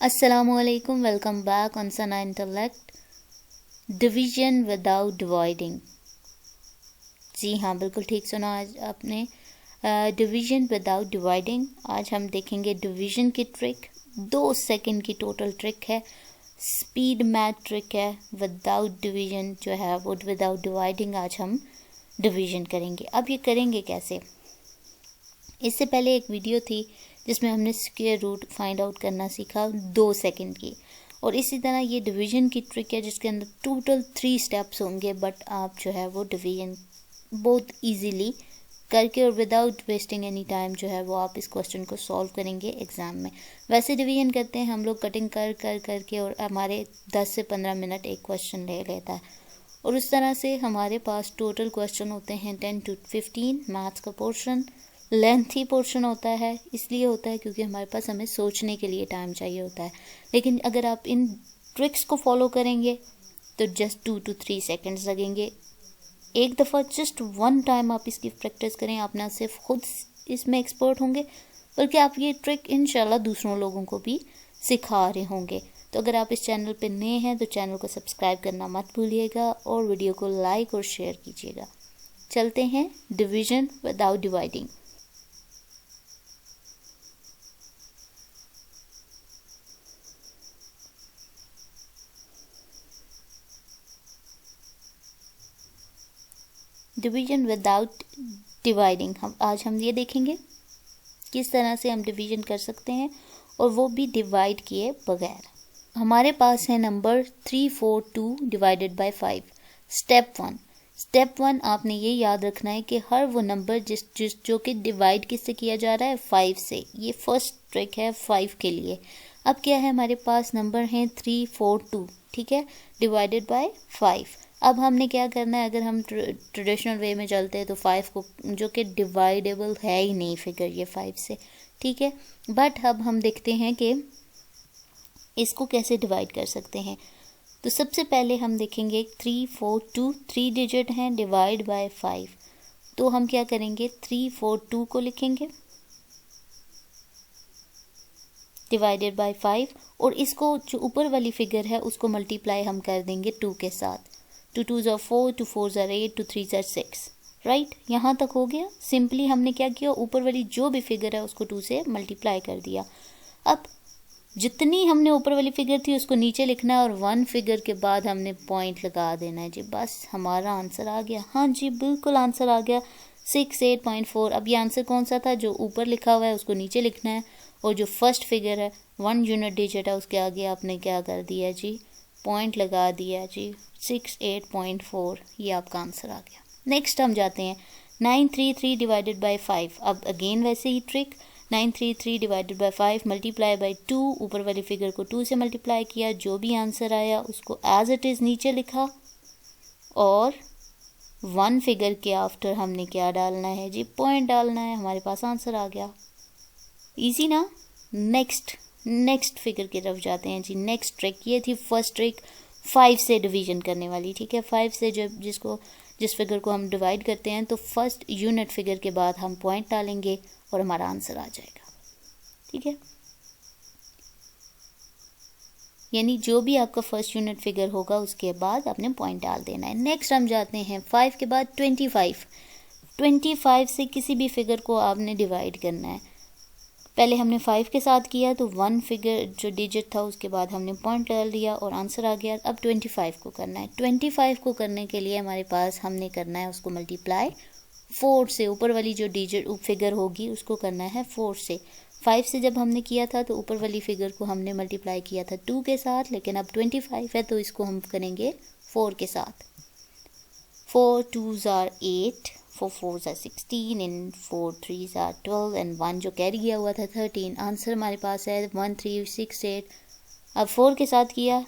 Assalamualaikum, welcome back on Sana Intellect. Division without dividing. जी हाँ, बिल्कुल ठीक सुना आज आपने। Division without dividing. आज हम देखेंगे डिवीजन की ट्रिक। 2 सेकंड की टोटल ट्रिक है, स्पीड मैथ ट्रिक है। विदाउट डिवीजन जो है वो विदाउट डिवाइडिंग आज हम डिवीजन करेंगे। अब ये करेंगे कैसे? इससे पहले एक वीडियो थी जिसमें हमने स्क्वायर रूट फाइंड आउट करना सीखा 2 सेकंड की, और इसी तरह ये डिवीजन की ट्रिक है जिसके अंदर टोटल 3 स्टेप्स होंगे, बट आप जो है वो डिवीजन बहुत इजीली करके और विदाउट वेस्टिंग एनी टाइम जो है वो आप इस क्वेश्चन को सॉल्व करेंगे एग्जाम में। वैसे डिवीजन करते हैं हम लोग कटिंग कर करके, और हमारे 10 से 15 मिनट एक क्वेश्चन ले लेता है, और उस तरह से हमारे पास टोटल क्वेश्चन होते हैं 10 to 15। मैथ्स का पोर्शन लेंथी पोर्शन होता है, इसलिए होता है क्योंकि हमारे पास हमें सोचने के लिए टाइम चाहिए होता है। लेकिन अगर आप इन ट्रिक्स को फॉलो करेंगे तो जस्ट 2 to 3 सेकेंड्स लगेंगे। एक दफ़ा जस्ट 1 टाइम आप इसकी प्रैक्टिस करें, आप ना सिर्फ खुद इसमें एक्सपर्ट होंगे बल्कि आप ये ट्रिक इंशाल्लाह दूसरों लोगों को भी सिखा रहे होंगे। तो अगर आप इस चैनल पर नए हैं तो चैनल को सब्सक्राइब करना मत भूलिएगा और वीडियो को लाइक और शेयर कीजिएगा। चलते हैं division without dividing. Division without dividing हम ये देखेंगे किस तरह से हम डिवीजन कर सकते हैं, और वो भी डिवाइड किए बगैर। हमारे पास है number 342 divided by 5। Step one आपने ये याद रखना है कि हर वो नंबर जो कि डिवाइड किससे किया जा रहा है, 5 से। ये फर्स्ट ट्रिक है 5 के लिए। अब क्या है, हमारे पास नंबर है 342, ठीक है, डिवाइडेड बाय 5। अब हमने क्या करना है, अगर हम ट्रेडिशनल वे में चलते हैं तो 5 को, जो कि डिवाइडेबल है ही नहीं फिगर ये 5 से, ठीक है। बट अब हम देखते हैं कि इसको कैसे डिवाइड कर सकते हैं। तो सबसे पहले हम देखेंगे 342 3 डिजिट हैं, डिवाइड बाय 5। तो हम क्या करेंगे, 342 को लिखेंगे डिवाइडेड बाय 5, और इसको जो ऊपर वाली फिगर है उसको मल्टीप्लाई हम कर देंगे 2 के साथ। 2 2s are 4, 2 4s are 8, 2 3s are 6, right. यहाँ तक हो गया। सिंपली हमने क्या किया, ऊपर वाली जो भी फिगर है उसको 2 से मल्टीप्लाई कर दिया। अब जितनी हमने ऊपर वाली फिगर थी उसको नीचे लिखना है, और 1 फिगर के बाद हमने पॉइंट लगा देना है जी, बस हमारा आंसर आ गया। हाँ जी, बिल्कुल आंसर आ गया 68.4। अब ये आंसर कौन सा था, जो ऊपर लिखा हुआ है उसको नीचे लिखना है, और जो फर्स्ट फिगर है 1 यूनिट डिजिट है उसके आगे आपने क्या कर दिया जी, पॉइंट लगा दिया जी, 68.4। ये आपका आंसर आ गया। नेक्स्ट हम जाते हैं 933 डिवाइडेड बाय 5। अब अगेन वैसे ही trick, 933 divided by 5 multiply by 2, ऊपर वाली फिगर को 2 से मल्टीप्लाई किया, जो भी आंसर आया उसको एज इट इज़ नीचे लिखा, और 1 फिगर के आफ्टर हमने क्या डालना है जी, पॉइंट डालना है। हमारे पास आंसर आ गया। इजी ना। नेक्स्ट फिगर की तरफ जाते हैं जी। नेक्स्ट ट्रिक, ये थी फर्स्ट ट्रिक 5 से डिवीजन करने वाली, ठीक है। 5 से जब जिस फिगर को हम डिवाइड करते हैं तो फर्स्ट यूनिट फिगर के बाद हम पॉइंट डालेंगे और हमारा आंसर आ जाएगा, ठीक है। यानी जो भी आपका फर्स्ट यूनिट फिगर होगा उसके बाद आपने पॉइंट डाल देना है। नेक्स्ट हम जाते हैं 5 के बाद 25 से किसी भी फिगर को आपने डिवाइड करना है। पहले हमने 5 के साथ किया तो 1 फिगर जो डिजिट था उसके बाद हमने पॉइंट डाल दिया और आंसर आ गया। अब 25 को करना है। 25 को करने के लिए हमारे पास हमने करना है उसको मल्टीप्लाई 4 से। ऊपर वाली जो डिजिट फिगर होगी उसको करना है 4 से। 5 से जब हमने किया था तो ऊपर वाली फिगर को हमने मल्टीप्लाई किया था 2 के साथ, लेकिन अब 25 है तो इसको हम करेंगे 4 के साथ। 4 2s are 8, 4 4s are 16 and 4 3s are 12 and 1 जो कैरी किया हुआ था 13। आंसर हमारे पास है 1368। अब 4 के साथ किया,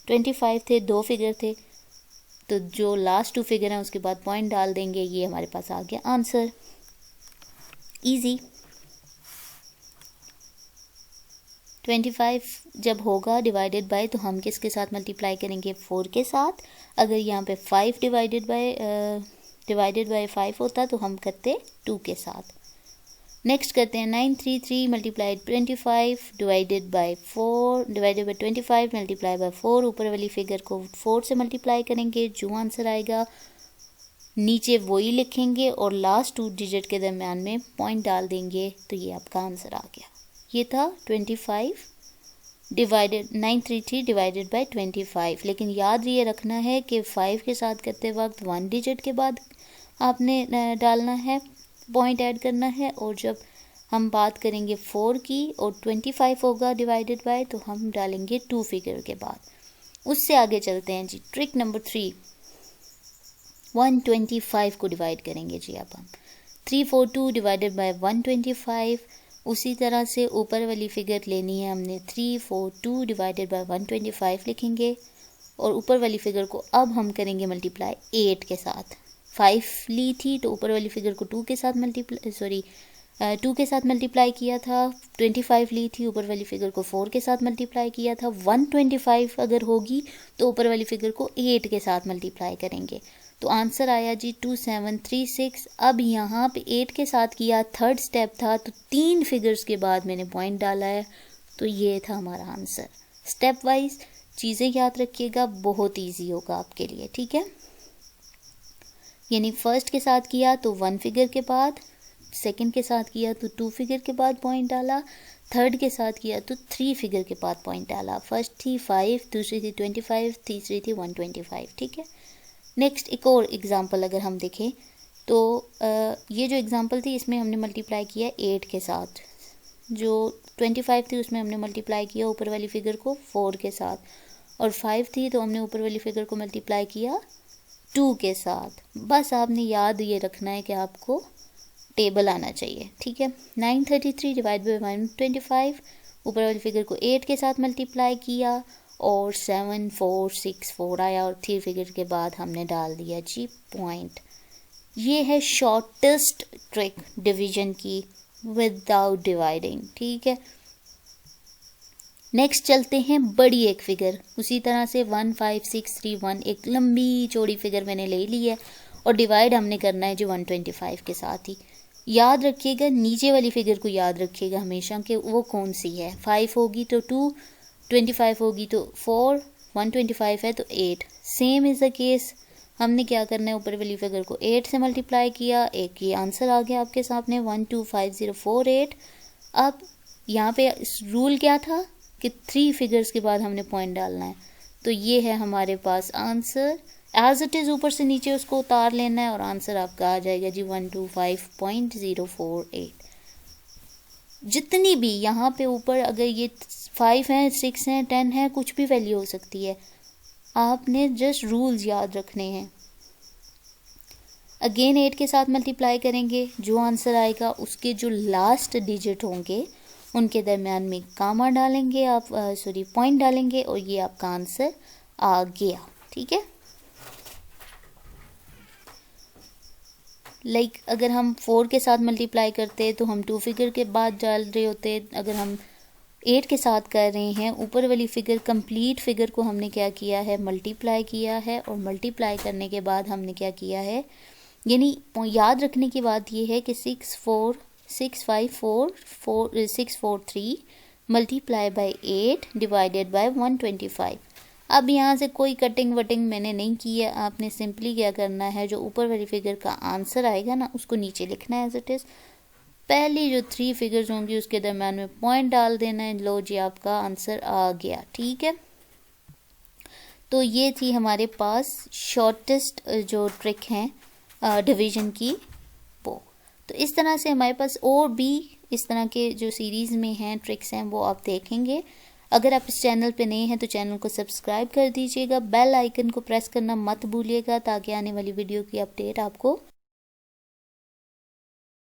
25 थे, 2 फिगर थे, तो जो लास्ट 2 फिगर हैं उसके बाद पॉइंट डाल देंगे। ये हमारे पास आ गया आंसर। इजी। 25 जब होगा डिवाइडेड बाय तो हम किसके साथ मल्टीप्लाई करेंगे, 4 के साथ। अगर यहाँ पे 5 डिवाइडेड बाय 5 होता तो हम करते 2 के साथ। नेक्स्ट करते हैं 933 multiplied 25 divided by 4 divided by 25 multiply by 4। ऊपर वाली फिगर को 4 से मल्टीप्लाई करेंगे, जो आंसर आएगा नीचे वही लिखेंगे और लास्ट 2 डिजिट के दरम्यान में पॉइंट डाल देंगे, तो ये आपका आंसर आ गया। ये था 25 डिवाइडेड 933 डिवाइडेड बाय 25। लेकिन याद ये रखना है कि 5 के साथ करते वक्त 1 डिजिट के बाद आपने डालना है, पॉइंट ऐड करना है, और जब हम बात करेंगे 4 की और 25 होगा डिवाइडेड बाय, तो हम डालेंगे 2 फिगर के बाद। उससे आगे चलते हैं जी। ट्रिक नंबर 3, 125 को डिवाइड करेंगे जी। अब हम 342 डिवाइडेड बाय 125। उसी तरह से ऊपर वाली फिगर लेनी है हमने, 342 डिवाइडेड बाय 125 लिखेंगे, और ऊपर वाली फिगर को अब हम करेंगे मल्टीप्लाई 8 के साथ। 5 ली थी तो ऊपर वाली फिगर को 2 के साथ मल्टीप्लाई किया था। 25 ली थी, ऊपर वाली फिगर को 4 के साथ मल्टीप्लाई किया था। 125 अगर होगी तो ऊपर वाली फिगर को 8 के साथ मल्टीप्लाई करेंगे, तो आंसर आया जी 2736। अब यहाँ पे 8 के साथ किया, थर्ड स्टेप था, तो 3 फिगर्स के बाद मैंने पॉइंट डाला है, तो ये था हमारा आंसर। स्टेप वाइज चीज़ें याद रखिएगा, बहुत इजी होगा आपके लिए, ठीक है। यानी फर्स्ट के साथ किया तो 1 फिगर के बाद, सेकंड के साथ किया तो 2 फिगर के बाद पॉइंट डाला, थर्ड के साथ किया तो 3 फिगर के बाद पॉइंट डाला। फर्स्ट थी 5, दूसरी थी 25, तीसरी थी 125, ठीक है। नेक्स्ट एक और एग्जांपल अगर हम देखें तो ये जो एग्जांपल थी इसमें हमने मल्टीप्लाई किया 8 के साथ। जो 25 थी उसमें हमने मल्टीप्लाई किया ऊपर वाली फिगर को 4 के साथ, और 5 थी तो हमने ऊपर वाली फिगर को मल्टीप्लाई किया 2 के साथ। बस आपने याद ये रखना है कि आपको टेबल आना चाहिए, ठीक है। 933 डिवाइड बाई 125, ऊपर वाली फिगर को 8 के साथ मल्टीप्लाई किया और 7464 आया, और 3 फिगर के बाद हमने डाल दिया जी पॉइंट। ये है शॉर्टेस्ट ट्रिक डिवीजन की विदाउट डिवाइडिंग, ठीक है। नेक्स्ट चलते हैं बड़ी एक फिगर, उसी तरह से 15631 एक लंबी चौड़ी फिगर मैंने ले ली है, और डिवाइड हमने करना है जो 125 के साथ ही। याद रखिएगा नीचे वाली फिगर को याद रखिएगा हमेशा कि वो कौन सी है। 5 होगी तो 2, 25 होगी तो 4, 125 है तो 8। सेम इज़ द केस, हमने क्या करना है, ऊपर वाली फिगर को 8 से मल्टीप्लाई किया, एक ये आंसर आ गया आपके सामने 125048। अब यहाँ पे रूल क्या था कि 3 फिगर्स के बाद हमने पॉइंट डालना है, तो ये है हमारे पास आंसर। एज इट इज़ ऊपर से नीचे उसको उतार लेना है और आंसर आपका आ जाएगा जी 125.048। जितनी भी यहाँ पे ऊपर अगर ये 5 है, 6 है, 10 है, कुछ भी वैल्यू हो सकती है, आपने जस्ट रूल्स याद रखने हैं। अगेन 8 के साथ मल्टीप्लाई करेंगे, जो आंसर आएगा उसके जो लास्ट डिजिट होंगे उनके दरमियान में कामा डालेंगे आप, पॉइंट डालेंगे, और ये आपका आंसर आ गया, ठीक है। लाइक अगर हम 4 के साथ मल्टीप्लाई करते तो हम 2 फिगर के बाद डाल रहे होते। अगर हम 8 के साथ कर रहे हैं, ऊपर वाली फिगर कंप्लीट फिगर को हमने क्या किया है, मल्टीप्लाई किया है, और मल्टीप्लाई करने के बाद हमने क्या किया है, यानी याद रखने की बात यह है कि 643 मल्टीप्लाई बाई 8 डिवाइडेड बाय 125। अब यहाँ से कोई कटिंग वटिंग मैंने नहीं की है, आपने सिंपली क्या करना है, जो ऊपर वाली फिगर का आंसर आएगा ना उसको नीचे लिखना है एज इट इज़। पहली जो 3 फिगर्स होंगी उसके दरम्यान में पॉइंट डाल देना है। लो जी आपका आंसर आ गया, ठीक है। तो ये थी हमारे पास शॉर्टेस्ट जो ट्रिक हैं डिवीजन की वो। तो इस तरह से हमारे पास और भी इस तरह के जो सीरीज़ में हैं ट्रिक्स हैं वो आप देखेंगे। अगर आप इस चैनल पे नए हैं तो चैनल को सब्सक्राइब कर दीजिएगा, बेल आइकन को प्रेस करना मत भूलिएगा ताकि आने वाली वीडियो की अपडेट आपको